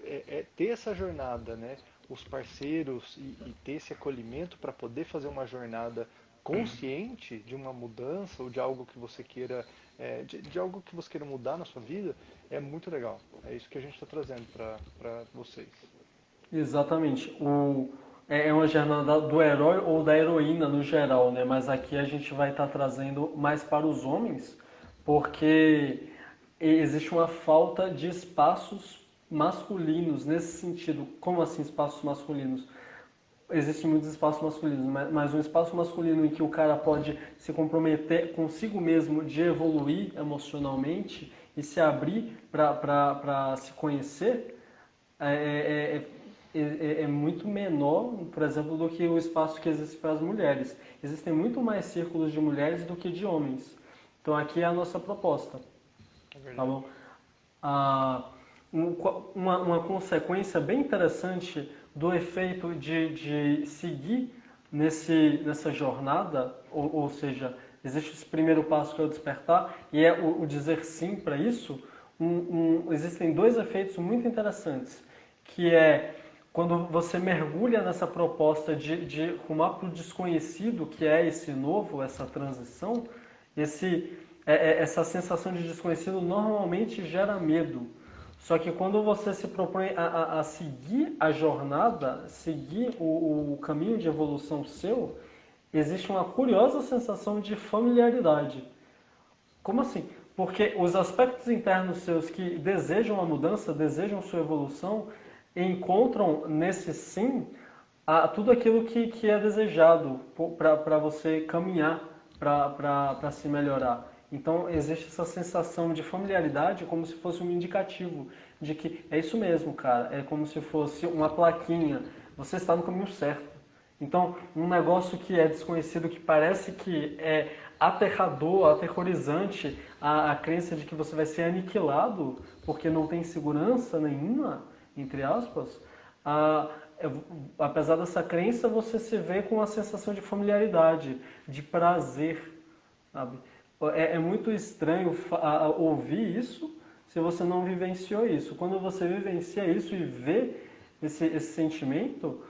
ter essa jornada, né? Os parceiros e ter esse acolhimento para poder fazer uma jornada consciente de uma mudança ou de algo que você queira, de algo que você queira mudar na sua vida, é muito legal. É isso que a gente está trazendo para vocês. Exatamente. É uma jornada do herói ou da heroína no geral, né? Mas aqui a gente vai estar trazendo mais para os homens, porque existe uma falta de espaços masculinos nesse sentido. Como assim espaços masculinos? Existem muitos espaços masculinos, mas um espaço masculino em que o cara pode se comprometer consigo mesmo de evoluir emocionalmente e se abrir para se conhecer é, é muito menor, por exemplo, do que o espaço que existe para as mulheres. Existem muito mais círculos de mulheres do que de homens. Então aqui é a nossa proposta. Tá bom? Uma consequência bem interessante do efeito de seguir nessa jornada, ou seja, existe esse primeiro passo que é o despertar, e é o dizer sim para isso. Existem dois efeitos muito interessantes, que é quando você mergulha nessa proposta de rumar para o desconhecido, que é esse novo, essa transição, essa sensação de desconhecido normalmente gera medo. Só que quando você se propõe a seguir a jornada, seguir o caminho de evolução seu, existe uma curiosa sensação de familiaridade. Como assim? Porque os aspectos internos seus que desejam a mudança, desejam sua evolução, encontram nesse sim tudo aquilo que é desejado para você caminhar, para se melhorar. Então existe essa sensação de familiaridade como se fosse um indicativo de que é isso mesmo, cara. É como se fosse uma plaquinha. Você está no caminho certo. Então, um negócio que é desconhecido, que parece que é aterrador, aterrorizante, a crença de que você vai ser aniquilado porque não tem segurança nenhuma, entre aspas, apesar dessa crença, você se vê com uma sensação de familiaridade, de prazer, sabe? É muito estranho ouvir isso se você não vivenciou isso. Quando você vivencia isso e vê esse sentimento,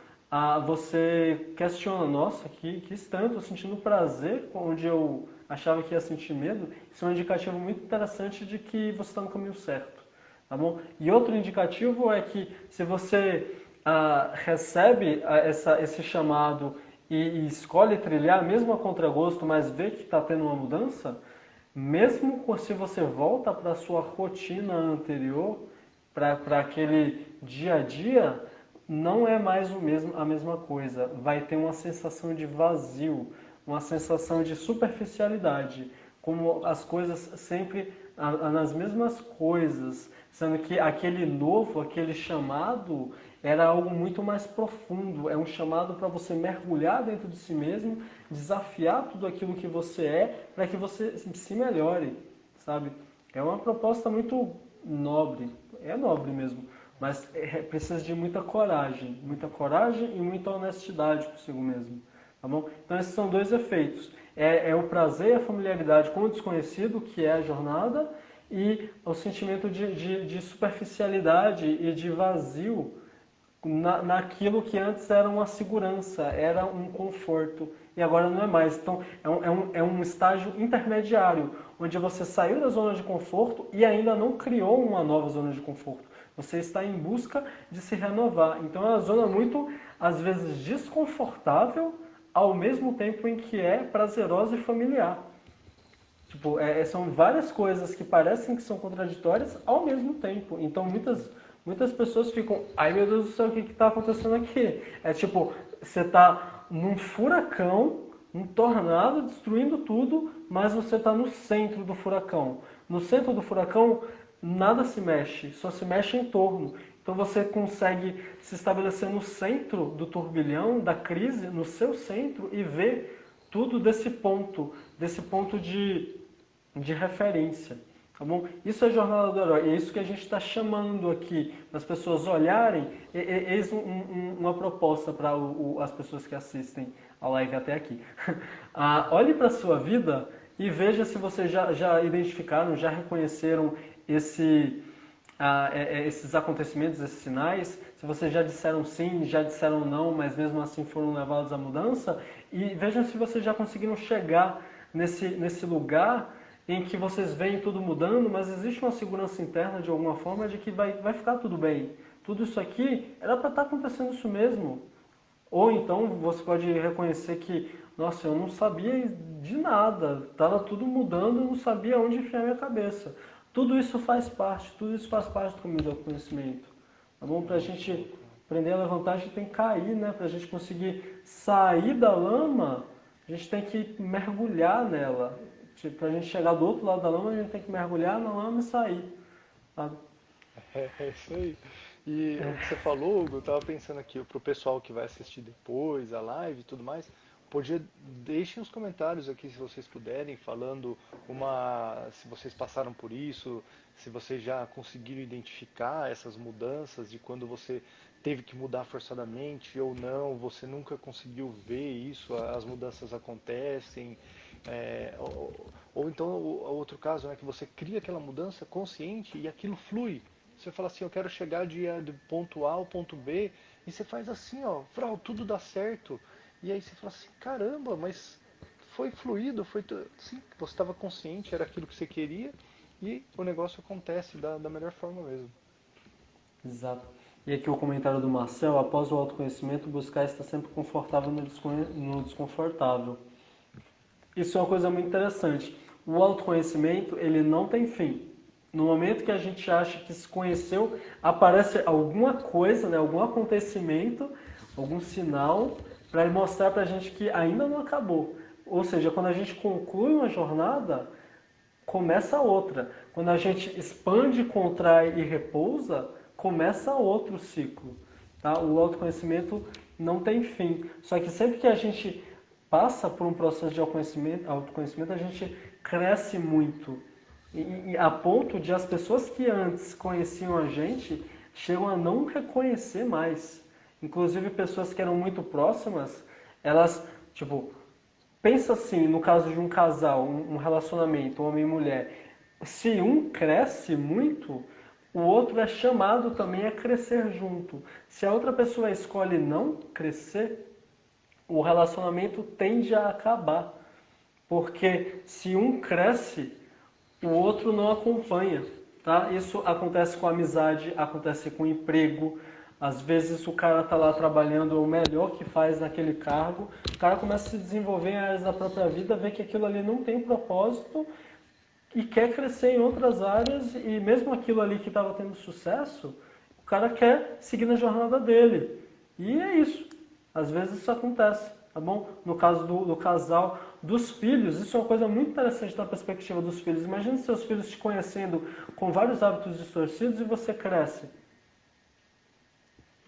você questiona, nossa, que estranho, estou sentindo prazer onde eu achava que ia sentir medo. Isso é um indicativo muito interessante de que você está no caminho certo. Tá bom? E outro indicativo é que se você recebe esse chamado e escolhe trilhar, mesmo a contragosto, mas vê que está tendo uma mudança, mesmo se você volta para a sua rotina anterior, para aquele dia a dia, não é mais a mesma coisa. Vai ter uma sensação de vazio, uma sensação de superficialidade, como as coisas sempre nas mesmas coisas, sendo que aquele novo, aquele chamado, era algo muito mais profundo. É um chamado para você mergulhar dentro de si mesmo, desafiar tudo aquilo que você é, para que você se melhore, sabe? É uma proposta muito nobre, é nobre mesmo, mas precisa de muita coragem e muita honestidade consigo mesmo, tá bom? Então esses são dois efeitos. É o prazer e a familiaridade com o desconhecido, que é a jornada, e o sentimento de superficialidade e de vazio naquilo que antes era uma segurança, era um conforto, e agora não é mais. Então é um estágio intermediário, onde você saiu da zona de conforto e ainda não criou uma nova zona de conforto. Você está em busca de se renovar. Então é uma zona muito, às vezes, desconfortável, ao mesmo tempo em que é prazerosa e familiar. Tipo, são várias coisas que parecem que são contraditórias ao mesmo tempo. Então muitas pessoas ficam, ai meu Deus do céu, o que está acontecendo aqui? É tipo, você está num furacão, um tornado destruindo tudo, mas você está no centro do furacão. No centro do furacão, nada se mexe, só se mexe em torno. Então você consegue se estabelecer no centro do turbilhão, da crise, no seu centro, e ver tudo desse ponto de referência. Tá bom? Isso é a jornada do herói, é isso que a gente está chamando aqui, para as pessoas olharem, eis uma proposta para as pessoas que assistem a live até aqui. Olhe para a sua vida e veja se vocês já identificaram, já reconheceram esses acontecimentos, esses sinais, se vocês já disseram sim, já disseram não, mas mesmo assim foram levados à mudança, e vejam se vocês já conseguiram chegar nesse lugar em que vocês veem tudo mudando, mas existe uma segurança interna de alguma forma de que vai ficar tudo bem. Tudo isso aqui era para estar acontecendo isso mesmo. Ou então você pode reconhecer que, nossa, eu não sabia de nada, estava tudo mudando, eu não sabia onde enfiar minha cabeça. Tudo isso faz parte do caminho do conhecimento. Tá bom? Para a gente aprender a levantar, a gente tem que cair, né? Para a gente conseguir sair da lama, a gente tem que mergulhar nela. Para a gente chegar do outro lado da lama, a gente tem que mergulhar na lama e sair. Sabe? É isso aí. E o que você falou, Hugo, eu estava pensando aqui, para o pessoal que vai assistir depois, a live e tudo mais, deixem os comentários aqui se vocês puderem, falando se vocês passaram por isso, se vocês já conseguiram identificar essas mudanças de quando você teve que mudar forçadamente ou não, você nunca conseguiu ver isso, as mudanças acontecem. Ou então, outro caso, né, que você cria aquela mudança consciente e aquilo flui. Você fala assim, eu quero chegar do ponto A ao ponto B, e você faz assim, ó, tudo dá certo. E aí você fala assim, caramba, mas foi fluido, sim, você estava consciente, era aquilo que você queria, e o negócio acontece da melhor forma mesmo. Exato. E aqui o comentário do Marcel, após o autoconhecimento, buscar estar sempre confortável no desconfortável. Isso é uma coisa muito interessante. O autoconhecimento, ele não tem fim. No momento que a gente acha que se conheceu, aparece alguma coisa, né, algum acontecimento, algum sinal, para mostrar para a gente que ainda não acabou. Ou seja, quando a gente conclui uma jornada, começa outra. Quando a gente expande, contrai e repousa, começa outro ciclo. Tá? O autoconhecimento não tem fim. Só que sempre que a gente passa por um processo de autoconhecimento, a gente cresce muito. E a ponto de as pessoas que antes conheciam a gente chegam a não reconhecer mais. Inclusive pessoas que eram muito próximas, elas, pensa assim, no caso de um casal, um relacionamento, homem e mulher, se um cresce muito, o outro é chamado também a crescer junto. Se a outra pessoa escolhe não crescer, o relacionamento tende a acabar. Porque se um cresce, o outro não acompanha. Tá? Isso acontece com amizade, acontece com emprego. Às vezes o cara está lá trabalhando o melhor que faz naquele cargo, o cara começa a se desenvolver em áreas da própria vida, vê que aquilo ali não tem propósito e quer crescer em outras áreas, e mesmo aquilo ali que estava tendo sucesso, o cara quer seguir na jornada dele. E é isso. Às vezes isso acontece, tá bom? No caso do casal, dos filhos, isso é uma coisa muito interessante da perspectiva dos filhos. Imagine seus filhos te conhecendo com vários hábitos distorcidos e você cresce.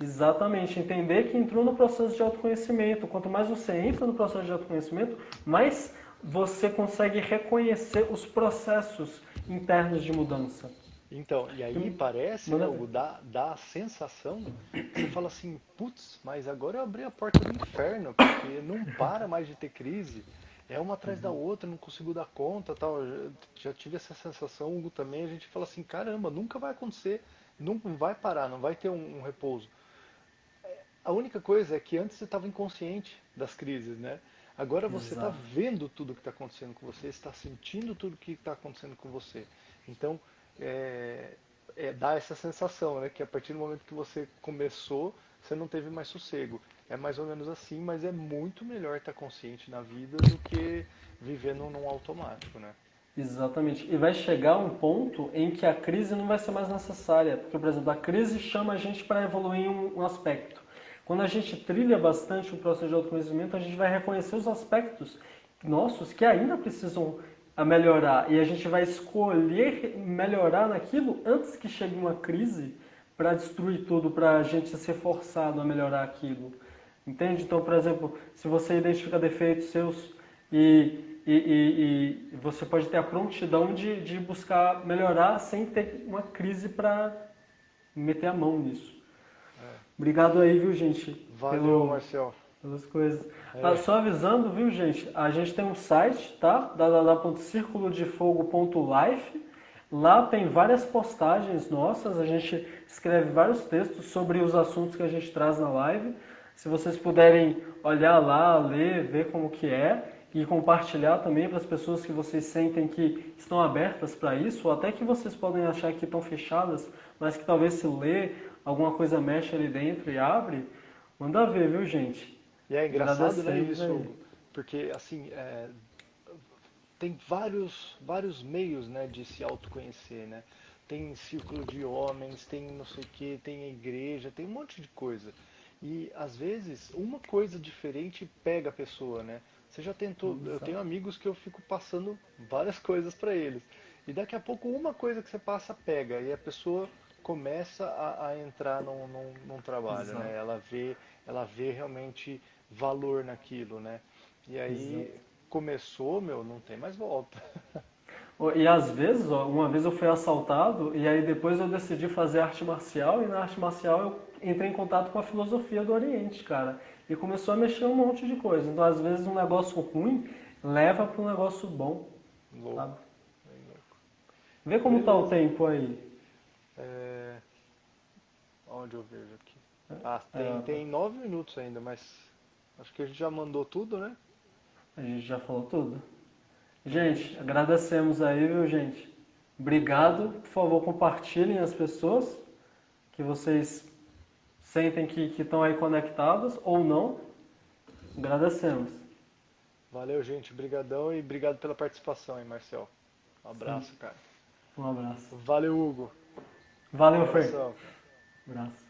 Exatamente, entender que entrou no processo de autoconhecimento. Quanto mais você entra no processo de autoconhecimento, mais você consegue reconhecer os processos internos de mudança. Então, e aí parece, Hugo, dá a sensação que você fala assim, putz, mas agora eu abri a porta do inferno, porque não para mais de ter crise. É uma atrás da outra, não consigo dar conta, tal. Eu já tive essa sensação, Hugo, também. A gente fala assim, caramba, nunca vai acontecer, não vai parar, não vai ter um repouso. A única coisa é que antes você estava inconsciente das crises, né? Agora você está vendo tudo que está acontecendo com você, está sentindo tudo que está acontecendo com você. Então, dá essa sensação, né? Que a partir do momento que você começou, você não teve mais sossego. É mais ou menos assim, mas é muito melhor estar consciente na vida do que vivendo num automático, né? Exatamente. E vai chegar um ponto em que a crise não vai ser mais necessária. Porque, por exemplo, a crise chama a gente para evoluir em um aspecto. Quando a gente trilha bastante o processo de autoconhecimento, a gente vai reconhecer os aspectos nossos que ainda precisam melhorar. E a gente vai escolher melhorar naquilo antes que chegue uma crise para destruir tudo, para a gente ser forçado a melhorar aquilo. Entende? Então, por exemplo, se você identifica defeitos seus e você pode ter a prontidão de buscar melhorar sem ter uma crise para meter a mão nisso. Obrigado aí, viu, gente? Valeu, Marcel. Pelas coisas. Só avisando, viu, gente? A gente tem um site, tá? www.circulodefogo.life. Lá tem várias postagens nossas, a gente escreve vários textos sobre os assuntos que a gente traz na live. Se vocês puderem olhar lá, ler, ver como que é e compartilhar também para as pessoas que vocês sentem que estão abertas para isso, ou até que vocês podem achar que estão fechadas, mas que talvez se ler, alguma coisa mexe ali dentro e abre, manda ver, viu, gente? E é engraçado, né, Agradecemos isso, aí. Hugo? Porque, assim, tem vários meios, né, de se autoconhecer, né? Tem círculo de homens, tem não sei o que, tem a igreja, tem um monte de coisa. E, às vezes, uma coisa diferente pega a pessoa, né? Você já tentou... Eu tenho amigos que eu fico passando várias coisas para eles. E daqui a pouco uma coisa que você passa pega. E a pessoa começa a entrar num trabalho, Exato. né? Ela vê realmente valor naquilo, né? E aí começou, meu, não tem mais volta. E às vezes, ó, uma vez eu fui assaltado e aí depois eu decidi fazer arte marcial e na arte marcial eu entrei em contato com a filosofia do Oriente, cara. E começou a mexer um monte de coisa. Então, às vezes, um negócio ruim leva para um negócio bom, Louco, sabe? bem louco. Vê como tá o Beleza. tempo aí. Onde eu vejo aqui? Ah, tem 9 minutos ainda, mas acho que a gente já mandou tudo, né? A gente já falou tudo. Gente, agradecemos aí, viu, gente? Obrigado. Por favor, compartilhem as pessoas que vocês sentem que estão aí conectadas ou não. Agradecemos. Valeu, gente. Brigadão e obrigado pela participação, hein, Marcel. Um abraço, cara. Um abraço. Valeu, Hugo. Valeu, Fer. Abração. Abraço.